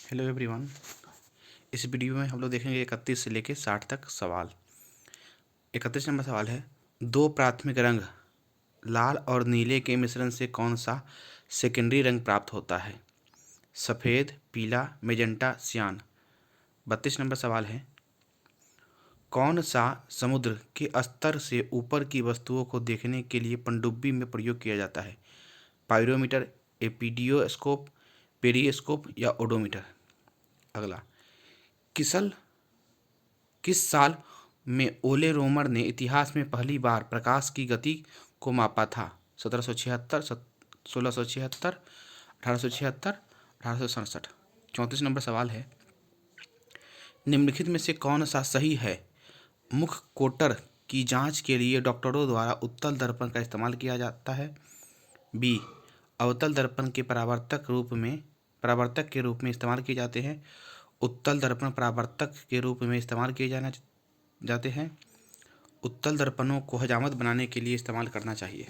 Hello everyone. इस video में हम लोग देखेंगे 31 से लेकर 60 तक सवाल। 31 नंबर सवाल है, दो प्राथमिक रंग लाल और नीले के मिश्रण से कौन सा सेकेंडरी रंग प्राप्त होता है? सफ़ेद, पीला, मेजेंटा, सियान। 32 नंबर सवाल है, कौन सा समुद्र के स्तर से ऊपर की वस्तुओं को देखने के लिए पनडुब्बी में प्रयोग किया जाता है? पायरोमीटर, एपीडियोस्कोप, पेरिस्कोप या ओडोमीटर। अगला, किसल किस साल में ओले रोमर ने इतिहास में पहली बार प्रकाश की गति को मापा था? 1776, 1676, 1876, 1867। 34 नंबर सवाल है, निम्नलिखित में से कौन सा सही है? मुख कोटर की जांच के लिए डॉक्टरों द्वारा उत्तल दर्पण का इस्तेमाल किया जाता है। बी, अवतल दर्पण के परावर्तक के रूप में इस्तेमाल किए जाते हैं। उत्तल दर्पण परावर्तक के रूप में इस्तेमाल किए जाते हैं। उत्तल दर्पणों को हजामत बनाने के लिए इस्तेमाल करना चाहिए।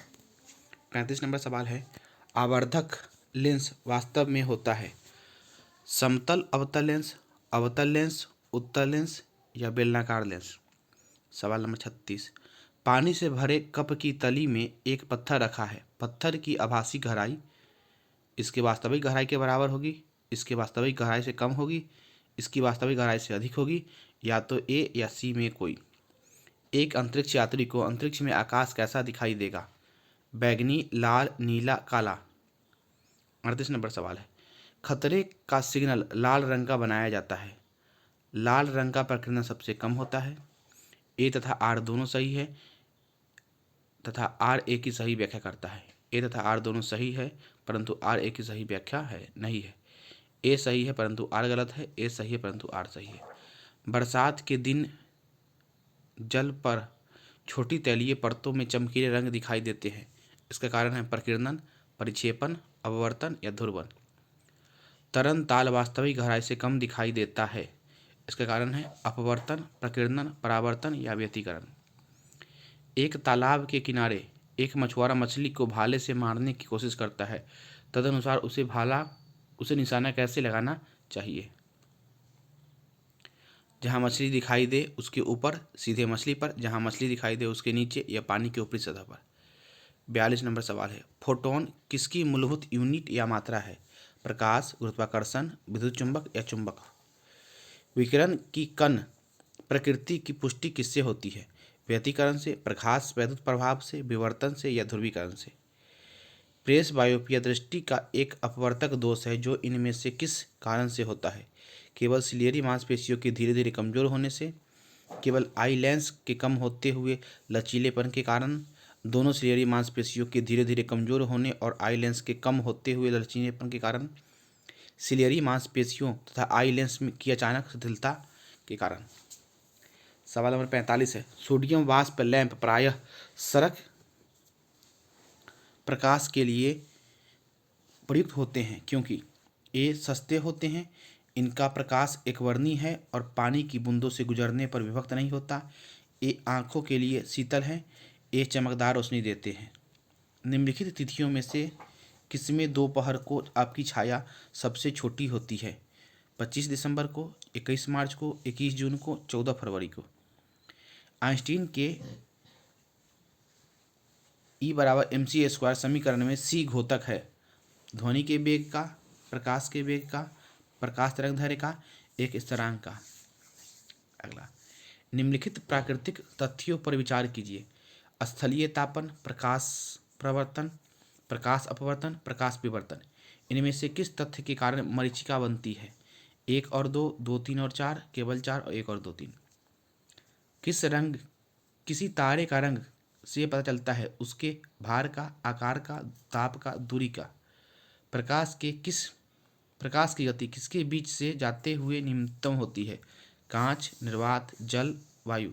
35 नंबर सवाल है, आवर्धक लेंस वास्तव में होता है? समतल अवतल लेंस, उत्तल लेंस या बेलनाकार लेंस। सवाल नंबर 36, पानी से भरे कप की तली में एक पत्थर रखा है। पत्थर की आभासी गहराई इसके वास्तविक गहराई के बराबर होगी, इसके वास्तविक गहराई से कम होगी, इसकी वास्तविक गहराई से अधिक होगी, या तो ए या सी में कोई। एक अंतरिक्ष यात्री को अंतरिक्ष में आकाश कैसा दिखाई देगा? बैगनी, लाल, नीला, काला। 38 नंबर सवाल है, खतरे का सिग्नल लाल रंग का बनाया जाता है। लाल रंग का प्रकीर्णन सबसे कम होता है। ए तथा आर दोनों सही है तथा आर ए की सही व्याख्या करता है। ए तथा आर दोनों सही है परंतु आर ए की सही व्याख्या नहीं है। ए सही है परंतु आर गलत है। ए सही है परंतु आर सही है। बरसात के दिन जल पर छोटी तैलीय परतों में चमकीले रंग दिखाई देते हैं। इसका कारण है प्रकीर्णन, परिक्षेपण, अपवर्तन या ध्रुवण। तरन ताल वास्तविक गहराई से कम दिखाई देता है। इसका कारण है अपवर्तन, प्रकीर्णन, परावर्तन या व्यतिकरण। एक तालाब के किनारे एक मछुआरा मछली को भाले से मारने की कोशिश करता है। तदनुसार उसे निशाना कैसे लगाना चाहिए? जहाँ मछली दिखाई दे उसके ऊपर सीधे मछली पर, जहाँ मछली दिखाई दे उसके नीचे या पानी की ऊपरी सतह पर। 42 नंबर सवाल है, फोटोन किसकी मूलभूत यूनिट या मात्रा है? प्रकाश, गुरुत्वाकर्षण, विद्युत चुंबक या चुंबक। विकिरण की कण प्रकृति की पुष्टि किससे होती है? व्यतिकरण से, प्रकाश वैद्युत प्रभाव से, विवर्तन से या ध्रुवीकरण से। प्रेस बायोपिया दृष्टि का एक अपवर्तक दोष है जो इनमें से किस कारण से होता है? केवल सिलियरी मांसपेशियों के धीरे धीरे कमजोर होने से, केवल आई लेंस के कम होते हुए लचीलेपन के कारण, दोनों सिलियरी मांसपेशियों के धीरे धीरे कमजोर होने और आई लेंस के कम होते हुए लचीलेपन के कारण, सिलियरी मांसपेशियों तथा आई लेंस की अचानक शिथिलता के कारण। सवाल नंबर 45 है, सोडियम वाष्प लैंप प्रायः सड़क प्रकाश के लिए प्रयुक्त होते हैं क्योंकि ए सस्ते होते हैं, इनका प्रकाश एकवर्णी है और पानी की बूंदों से गुजरने पर विभक्त नहीं होता, ए आँखों के लिए शीतल है, ए चमकदार रोशनी देते हैं। निम्नलिखित तिथियों में से किसमें दोपहर को आपकी छाया सबसे छोटी होती है? 25 दिसंबर को, 21 मार्च को, 21 जून को, 14 फरवरी को। आइंस्टीन के E बराबर mc² समीकरण में c घोतक है ध्वनि के वेग का, प्रकाश के वेग का, प्रकाश तरंगदैर्घ्य का, एक स्थिरांक का। अगला, निम्नलिखित प्राकृतिक तथ्यों पर विचार कीजिए। स्थलीय तापन, प्रकाश प्रवर्तन, प्रकाश अपवर्तन, प्रकाश विवर्तन। इनमें से किस तथ्य के कारण मरीचिका बनती है? 1 और 2, 2, 3 और 4, केवल 4 और 1 और 2, 3। किसी तारे का रंग से पता चलता है उसके भार का, आकार का, ताप का, दूरी का। प्रकाश की गति किसके बीच से जाते हुए न्यूनतम होती है? कांच, निर्वात, जल, वायु।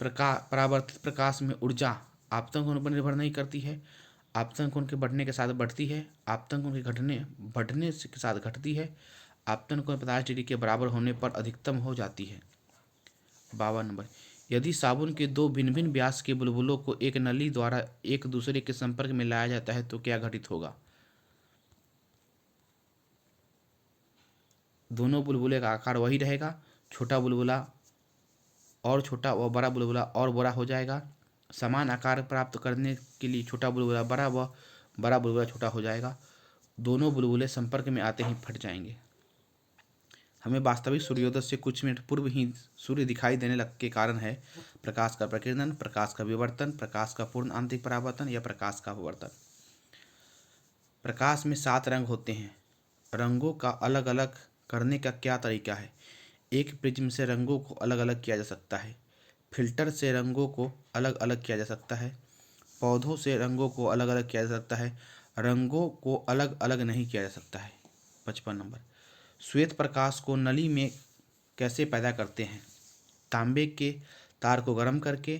परावर्तित प्रकाश में ऊर्जा आपतन कोण पर निर्भर नहीं करती है, आपतन कोण के बढ़ने के साथ बढ़ती है, आपतन कोण के बढ़ने के साथ घटती है, आपतन कोण 50 डिग्री के बराबर होने पर अधिकतम हो जाती है। 52 नंबर, यदि साबुन के दो भिन्न भिन्न व्यास के बुलबुलों को एक नली द्वारा एक दूसरे के संपर्क में लाया जाता है तो क्या घटित होगा? दोनों बुलबुले का आकार वही रहेगा, छोटा बुलबुला और छोटा व बड़ा बुलबुला और बड़ा हो जाएगा। समान आकार प्राप्त करने के लिए छोटा बुलबुला बड़ा व बड़ा बुलबुला छोटा हो जाएगा। दोनों बुलबुले संपर्क में आते ही फट जाएंगे। हमें वास्तविक सूर्योदय से कुछ मिनट पूर्व ही सूर्य दिखाई देने लग के कारण है प्रकाश का प्रकीर्णन, प्रकाश का विवर्तन, प्रकाश का पूर्ण आंतरिक परावर्तन या प्रकाश का अपवर्तन। प्रकाश में 7 रंग होते हैं। रंगों का अलग अलग करने का क्या तरीका है? एक प्रिज्म से रंगों को अलग अलग किया जा सकता है। फिल्टर से रंगों को अलग अलग किया जा सकता है। पौधों से रंगों को अलग अलग किया जा सकता है। रंगों को अलग अलग नहीं किया जा सकता है। 55 नंबर, श्वेत प्रकाश को नली में कैसे पैदा करते हैं? तांबे के तार को गर्म करके,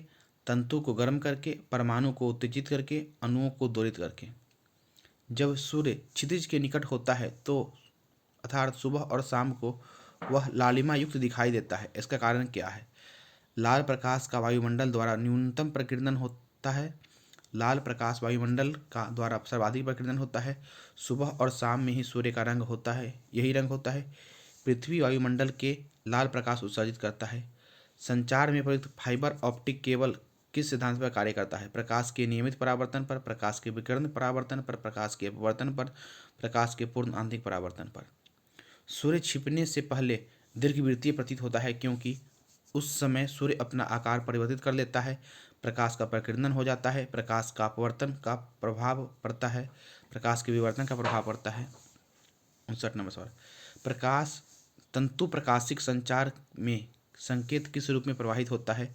तंतु को गर्म करके, परमाणु को उत्तेजित करके, अणुओं को दोलित करके। जब सूर्य क्षितिज के निकट होता है तो अर्थात सुबह और शाम को वह लालिमा युक्त दिखाई देता है। इसका कारण क्या है? लाल प्रकाश का वायुमंडल द्वारा न्यूनतम प्रकीर्णन होता है। लाल प्रकाश वायुमंडल का द्वारा सर्वाधिक प्रकीर्णन होता है। सुबह और शाम में ही सूर्य का रंग होता है, यही रंग होता है। पृथ्वी वायुमंडल के लाल प्रकाश उत्सर्जित करता है। संचार में प्रयुक्त फाइबर ऑप्टिक केबल किस सिद्धांत पर कार्य करता है? प्रकाश के नियमित परावर्तन पर, प्रकाश के विकिरण परावर्तन पर, प्रकाश के अपवर्तन पर, प्रकाश के पूर्ण आंतरिक परावर्तन पर। सूर्य छिपने से पहले दीर्घवृत्तीय प्रतीत होता है क्योंकि उस समय सूर्य अपना आकार परिवर्तित कर लेता है, प्रकाश का प्रकीर्णन हो जाता है, प्रकाश का अपवर्तन का प्रभाव पड़ता है, प्रकाश के विवर्तन का प्रभाव पड़ता है। 59 नंबर सवाल, प्रकाश तंतु प्रकाशिक संचार में संकेत किस रूप में प्रवाहित होता है?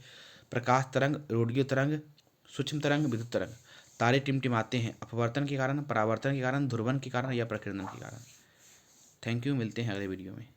प्रकाश तरंग, रेडियो तरंग, सूक्ष्म तरंग, विद्युत तरंग। तारे टिमटिमाते हैं अपवर्तन के कारण, परावर्तन के कारण, ध्रुवन के कारण या प्रकीर्णन के कारण। थैंक यू, मिलते हैं अगले वीडियो में।